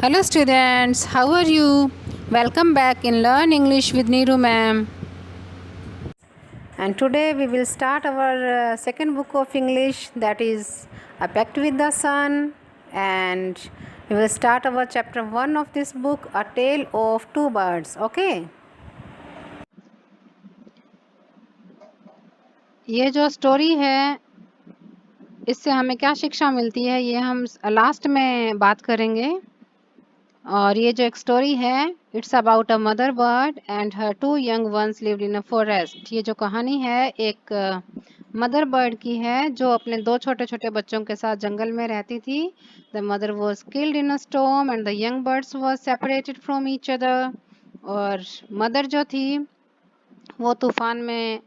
Hello students, how are you? Welcome back in Learn English with Neeru ma'am. And today we will start our second book of English, that is A Pact with the Sun, and we will start our chapter 1 of this book, A Tale of Two Birds. Okay? ये जो story है इससे हमें क्या शिक्षा मिलती है ये हम लास्ट में बात करेंगे। और ये जो एक स्टोरी है it's about a mother bird and her two young ones lived in a forest. ये जो कहानी है एक मदर बर्ड की है जो अपने दो छोटे छोटे बच्चों के साथ जंगल में रहती थी। The mother was killed in a storm and the young birds was separated from each other. और मदर जो थी वो तूफान में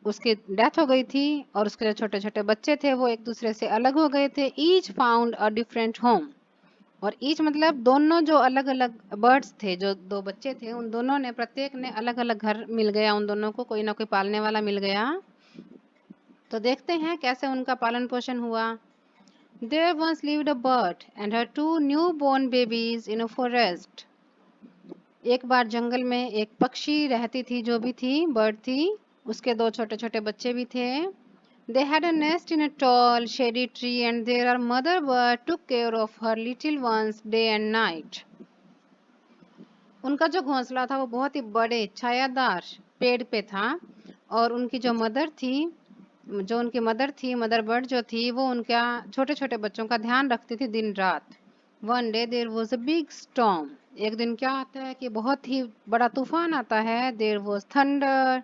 उसकी डेथ हो गई थी और उसके जो छोटे छोटे बच्चे थे वो एक दूसरे से अलग हो गए थे। Each found a different home. और ईच मतलब दोनों जो अलग अलग बर्ड्स थे, जो दो बच्चे थे, उन दोनों ने प्रत्येक ने अलग अलग घर मिल गया, उन दोनों को कोई ना कोई पालने वाला मिल गया। तो देखते हैं कैसे उनका पालन पोषण हुआ। There once lived a bird and her two newborn babies in a forest. एक बार जंगल में एक पक्षी रहती थी, जो भी थी बर्ड थी, उसके दो छोटे छोटे बच्चे भी थे। They had a nest in a tall, shady tree and their mother bird took care of her little ones day and night. उनका जो घोंसला था वो बहुत ही बड़े छायादार पेड़ पे था और उनकी जो मदर थी मदर बर्ड जो थी वो उनका छोटे छोटे बच्चों का ध्यान रखती थी दिन रात। One day there was a big storm. एक दिन क्या आता है कि बहुत ही बड़ा तूफान आता है। There was thunder,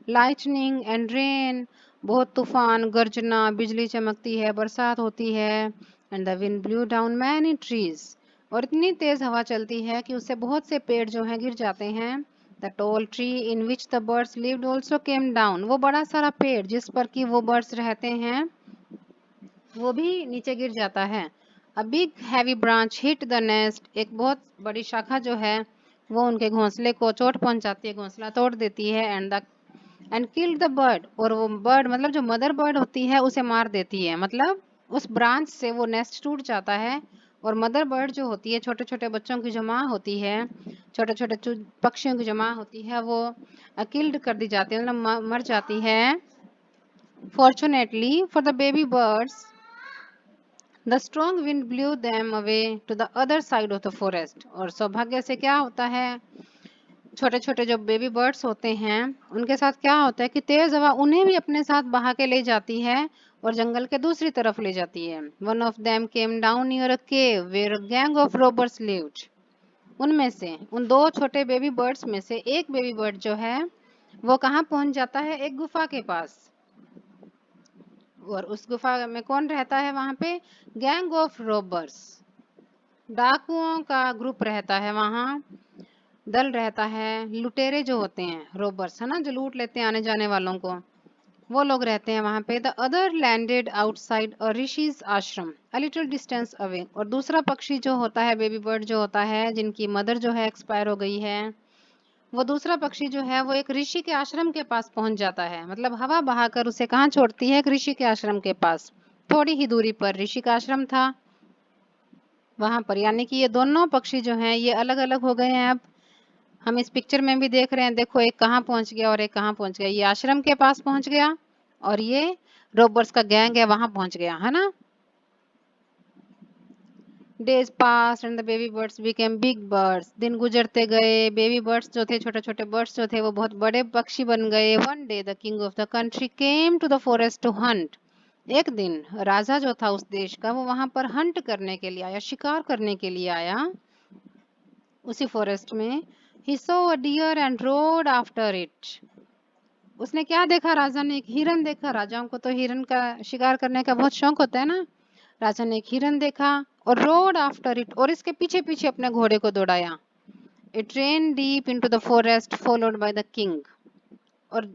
lightning and rain. बहुत तूफान, गर्जना, बिजली चमकती है, बरसात होती है। And the wind blew down many trees. और इतनी तेज हवा चलती है कि उससे बहुत से पेड़ जो हैं गिर जाते हैं। The tall tree in which the birds lived also came down. वो बड़ा सारा पेड़ जिस पर कि वो बर्ड्स रहते हैं वो भी नीचे गिर जाता है। A big heavy branch hit the nest. एक बहुत बड़ी शाखा जो है वो उनके घोंसले को चोट पहुंचाती है, घोंसला तोड़ देती है। And killed the bird. और वो बर्ड मतलब जो मदर बर्ड होती है उसे मार देती है। मतलब उस ब्रांच से वो नेस्ट टूट जाता है और मदर बर्ड जो होती है, छोटे छोटे बच्चों की जो माँ होती है, छोटे छोटे पक्षियों की जो माँ होती है, वो किल्ड कर दी जाती है, मतलब मर जाती है। Fortunately for the baby birds the strong wind blew them away to the other side of the forest. और सौभाग्य से क्या होता है, छोटे छोटे जो बेबी बर्ड्स होते हैं उनके साथ क्या होता है कि तेज हवा उन्हें भी अपने साथ बहा के ले जाती है और जंगल के दूसरी तरफ ले जाती है। One of them came down near a cave where a gang of robbers lived. उनमें से उन दो छोटे बेबी बर्ड्स में से एक बेबी बर्ड जो है वो कहाँ पहुंच जाता है, एक गुफा के पास। और उस गुफा में कौन रहता है वहां पे, गैंग ऑफ रॉबर्स, डाकुओं का ग्रुप रहता है वहां, दल रहता है। लुटेरे जो होते हैं, रोबर्स है ना, जो लूट लेते हैं आने जाने वालों को, वो लोग रहते हैं वहां पे। द अदर लैंडेड आउटसाइड अ ऋषिज आश्रम अ लिटिल डिस्टेंस अवे। और दूसरा पक्षी जो होता है, बेबी बर्ड जो होता है जिनकी मदर जो है एक्सपायर हो गई है, वो दूसरा पक्षी जो है वो एक ऋषि के आश्रम के पास पहुंच जाता है। मतलब हवा बहाकर उसे कहाँ छोड़ती है, एक ऋषि के आश्रम के पास। थोड़ी ही दूरी पर ऋषि का आश्रम था वहां पर। यानी कि ये दोनों पक्षी जो हैं ये अलग अलग हो गए हैं। अब हम इस पिक्चर में भी देख रहे हैं, देखो एक कहाँ पहुंच गया और एक कहाँ पहुंच गया। ये आश्रम के पास पहुंच गया और ये रोबर्स का गैंग है वहां पहुंच गया, है ना। Days pass and the baby birds became big birds. दिन गुजरते गए, बेबी बर्ड्स जो थे, छोटे छोटे बर्ड्स जो थे, वो बहुत बड़े पक्षी बन गए। One day the king of the country came to the forest to hunt. एक दिन राजा जो था उस देश का वो वहां पर हंट करने के लिए आया, शिकार करने के लिए आया उसी फॉरेस्ट में। He saw a deer and rode after it. उसने क्या देखा, राजा ने एक हिरन देखा। राजाओं को तो हिरन का शिकार करने का बहुत शौक होता है ना। राजा ने एक हिरन देखा और रोड आफ्टर इट, और इसके पीछे पीछे अपने घोड़े को दौड़ाया। It ran deep into the forest followed by the king. और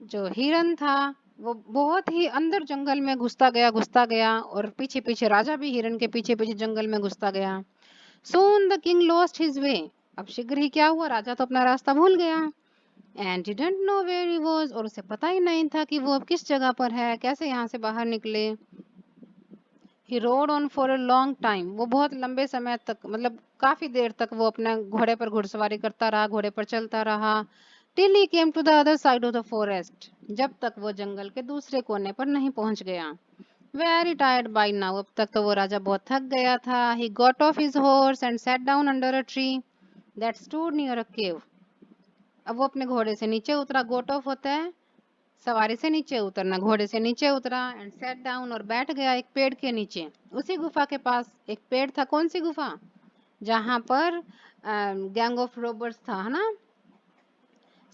जो हिरन था वो बहुत ही अंदर जंगल में घुसता गया और पीछे पीछे राजा भी हिरन के पीछे पीछे जंगल में घुसता गया। Soon the king lost his way. अब शीघ्र ही क्या हुआ, राजा तो अपना रास्ता भूल गया। And didn't know where he was। और उसे पता ही नहीं था कि वो अब किस जगह पर है, कैसे यहाँ से बाहर निकले। He rode on for a long time, वो बहुत लंबे समय तक, मतलब काफी देर तक वो अपने घोड़े पर घुड़सवारी करता रहा, घोड़े पर चलता रहा। Till he came to the other side of the forest, जब तक वो जंगल के दूसरे कोने पर नहीं पहुंच गया। वेरी टायर्ड बाय नाउ, अब तक तो वो राजा बहुत थक गया था। He got off his horse and sat down under a tree that stood near a cave. अब वो अपने घोड़े से नीचे उतरा, गोट ऑफ होता है सवारी से नीचे उतरना, घोड़े से नीचे उतरा एंड सेट डाउन और बैठ गया एक पेड़ के नीचे। उसी गुफा के पास एक पेड़ था, कौन सी गुफा, जहां पर गैंग ऑफ रोबर्स था, है ना।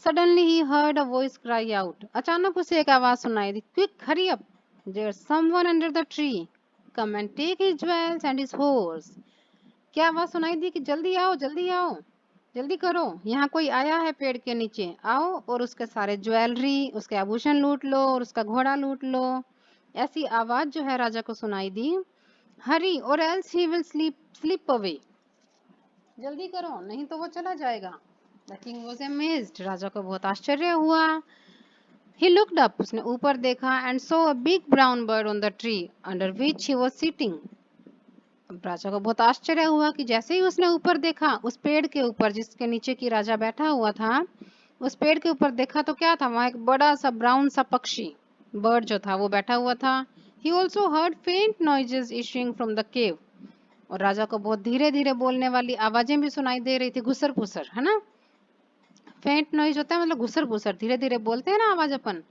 Suddenly he heard a voice cry out, अचानक उसे एक आवाज सुनाई दी, quick hurry up, there someone under the tree, come and take his jewels and his horse. क्या आवाज सुनाई दी कि जल्दी आओ जल्दी आओ, जल्दी करो, यहाँ कोई आया है पेड़ के नीचे, आओ और उसके सारे ज्वेलरी, उसके आभूषण लूट लो और उसका घोड़ा लूट लो। ऐसी आवाज जो है राजा को सुनाई दी। हरी और else he will slip away, जल्दी करो नहीं तो वो चला जाएगा। द किंग वाज अमेज्ड, राजा को बहुत आश्चर्य हुआ। ही लुक्ड अप, उसने ऊपर देखा and saw a big brown bird on the tree under which he was sitting. राजा को बहुत आश्चर्य हुआ कि जैसे ही उसने ऊपर देखा, उस पेड़ के ऊपर जिसके नीचे की राजा बैठा हुआ था, उस पेड़ के ऊपर देखा तो क्या था, वहां एक बड़ा सा ब्राउन सा पक्षी, बर्ड जो था वो बैठा हुआ था। ही ऑल्सो हर्ड फेंट noises issuing from the cave, और राजा को बहुत धीरे धीरे बोलने वाली आवाजें भी सुनाई दे रही थी, घुसर पुसर, है ना। फेंट नॉइज होता है मतलब घुसर पुसर, धीरे धीरे बोलते हैं ना आवाज अपन,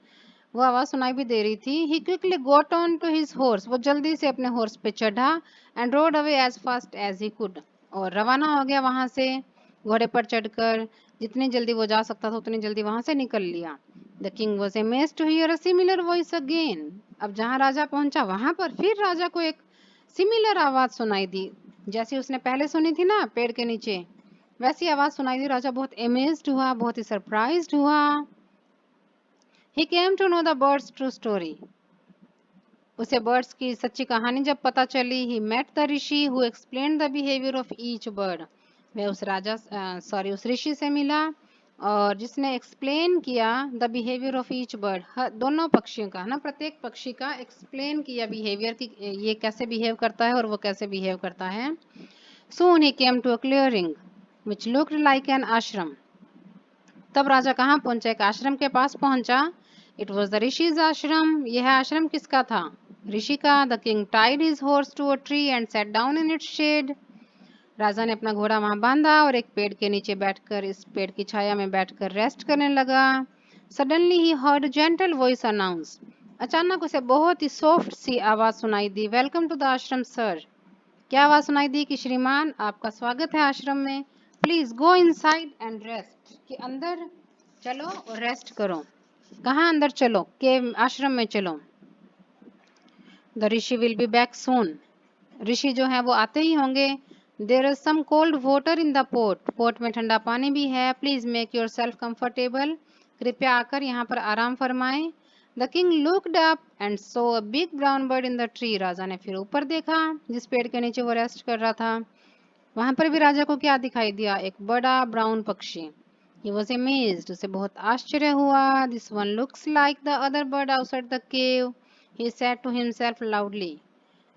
वो आवाज सुनाई भी दे रही थी। He quickly got on to his horse, वो जल्दी से अपने हॉर्स पे चढ़ा and rode away as fast as he could, और रवाना हो गया वहां से घोड़े पर चढ़कर। जितनी जल्दी वो जा सकता था उतनी जल्दी वहां से निकल लिया। The king was amazed to hear a similar voice again, अब जहां राजा पहुंचा वहां पर फिर राजा को एक सिमिलर आवाज सुनाई दी, जैसी उसने पहले सुनी थी ना पेड़ के नीचे, वैसी आवाज सुनाई दी। राजा बहुत अमेज्ड हुआ, बहुत ही सरप्राइज्ड हुआ। He came to know the bird's true story. उसे बर्ड्स की सच्ची कहानी जब पता चली, he met the rishi who explained the behavior of each bird. वह उस ऋषि से मिला और जिसने एक्सप्लेन किया the behaviour of each bird, दोनों पक्षियों का ना, प्रत्येक पक्षी का एक्सप्लेन किया बिहेवियर की, ये कैसे बिहेव करता है और वो कैसे बिहेव करता है। Soon he came to a clearing which looked like an ashram. तब राजा कहाँ पहुंचा, एक आश्रम के पास पहुंचा। इट वॉज द ऋषिज आश्रम, यह आश्रम किसका था, ऋषि का। The king tied his horse to a tree and set down in its shade. राजा ने अपना घोड़ा वहां बांधा और एक पेड़ के नीचे बैठकर, इस पेड़ की छाया में बैठकर रेस्ट करने लगा। Suddenly he heard gentle voice announce, अचानक उसे बहुत ही सॉफ्ट सी आवाज सुनाई दी, वेलकम टू द आश्रम सर। क्या आवाज सुनाई दी कि श्रीमान आपका स्वागत है आश्रम में, please go inside and rest, कि अंदर चलो और रेस्ट करो। कहाँ अंदर चलो, के आश्रम में चलो। The rishi will be back soon, ऋषि जो है वो आते ही होंगे। There is some cold water in the pot, pot में ठंडा पानी भी है। Please make yourself comfortable, कृपया आकर यहाँ पर आराम फरमाएं। The king looked up and saw a big brown bird in the tree, राजा ने फिर ऊपर देखा जिस पेड़ के नीचे वो रेस्ट कर रहा था, वहां पर भी राजा को क्या दिखाई दिया, एक बड़ा ब्राउन पक्षी। He was amazed, उसे बहुत आश्चर्य हुआ। This one looks like the other bird outside the cave, he said to himself loudly.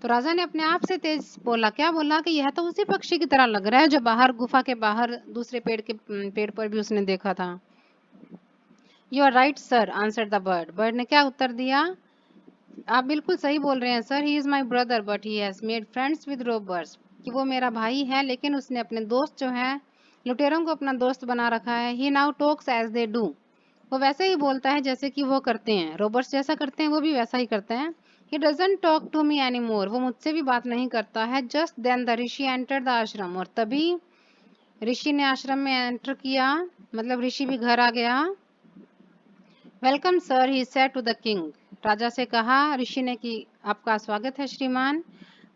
तो राजा ने अपने आप से तेज बोला, क्या बोला कि यह तो उसी पक्षी की तरह लग रहा है जो बाहर गुफा के बाहर दूसरे पेड़ पर भी उसने देखा था। You are right sir, answered the bird. Bird ने क्या उत्तर दिया, आप बिल्कुल सही बोल रहे हैं sir. He is my brother but he has made friends with robbers, कि वो मेरा भाई है लेकिन उसने अपने दोस्त जो है लुटेरों को अपना दोस्त बना रखा है। He now talks as they do, वो वैसे ही बोलता है जैसे कि वो करते हैं, रोबर्ट्स जैसा करते हैं वो भी वैसा ही करते हैं। He doesn't talk to me any more, वो मुझसे भी बात नहीं करता है। Just then the rishi enter the ashram, और तभी ऋषि ने आश्रम में एंटर किया, मतलब ऋषि भी घर आ गया। Welcome sir, he said to the king, राजा से कहा ऋषि ने कि आपका स्वागत है श्रीमान,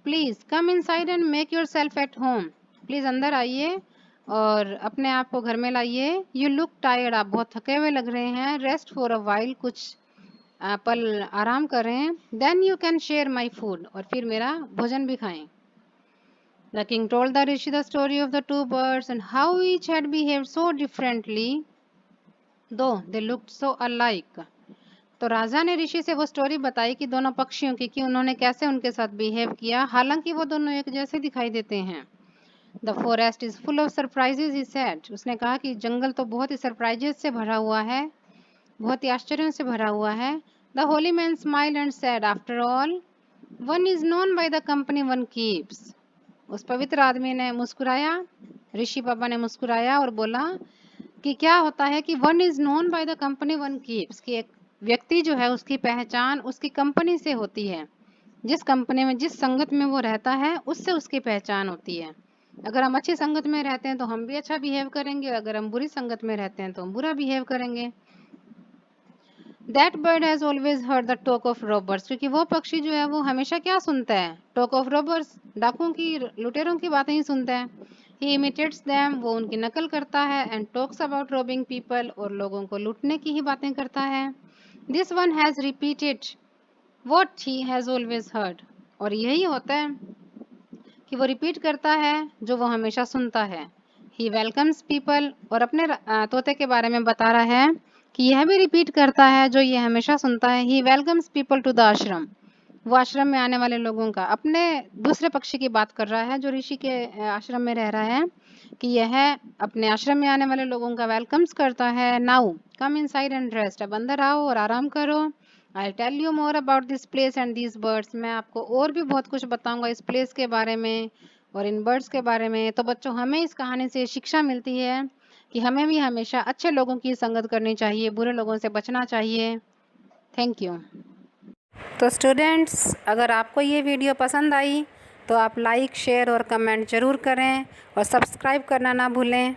please come inside and make yourself at home, please अंदर आइए और अपने आप को घर में लाइए। यू लुक टायर्ड, आप बहुत थके हुए लग रहे हैं। रेस्ट फॉर अ वाइल, कुछ पल आराम करें। Then you can share my food, और फिर मेरा भोजन भी खाएं। The king told the rishi the story of the two birds and how each had behaved so differently though they looked so alike. तो राजा ने ऋषि से वो स्टोरी बताई कि दोनों पक्षियों की, कि उन्होंने कैसे उनके साथ बिहेव किया, हालांकि वो दोनों एक जैसे दिखाई देते हैं। The forest is full of surprises, he said. उसने कहा कि जंगल तो बहुत ही सरप्राइजेज से भरा हुआ है, बहुत ही आश्चर्यों से भरा हुआ है। The Holi man smiled and said, after all one is known by the company one keeps. उस पवित्र आदमी ने मुस्कुराया, ऋषि पापा ने मुस्कुराया और बोला कि क्या होता है कि one is known by the company one keeps, कि एक व्यक्ति जो है उसकी पहचान उसकी कंपनी से होती है। जिस कंपनी में, जिस संगत में वो रहता है, उससे उसकी पहचान होती है। अगर हम अच्छी संगत में रहते हैं तो हम भी अच्छा बिहेव करेंगे, अगर हम बुरी संगत में रहते हैं तो हम बुरा बिहेव करेंगे। That bird has always heard the talk of robbers, क्योंकि वो पक्षी जो है वो हमेशा क्या सुनता है, टॉक ऑफ रॉबर्स, डाकुओं की, लुटेरों की बातें ही सुनता है। ही इमिटेट्स देम, वो उनकी नकल करता है, and talks about robbing people, और लोगों को लूटने की ही बातें करता है। This one has repeated what he has always heard, और यही होता है कि वो रिपीट करता है जो वो हमेशा सुनता है। ही वेलकम्स पीपल, और अपने तोते के बारे में बता रहा है कि यह भी रिपीट करता है जो ये हमेशा सुनता है। ही वेलकम्स पीपल टू द आश्रम, वो आश्रम में आने वाले लोगों का, अपने दूसरे पक्षी की बात कर रहा है जो ऋषि के आश्रम में रह रहा है, कि यह अपने आश्रम में आने वाले लोगों का वेलकम्स करता है। Now come inside and rest, अब अंदर आओ और आराम करो। I tell you more about this place and these birds, मैं आपको और भी बहुत कुछ बताऊंगा इस प्लेस के बारे में और इन बर्ड्स के बारे में। तो बच्चों, हमें इस कहानी से शिक्षा मिलती है कि हमें भी हमेशा अच्छे लोगों की संगत करनी चाहिए, बुरे लोगों से बचना चाहिए। Thank you. तो स्टूडेंट्स, अगर आपको ये वीडियो पसंद आई तो आप लाइक, शेयर और कमेंट ज़रूर करें और सब्सक्राइब करना ना भूलें।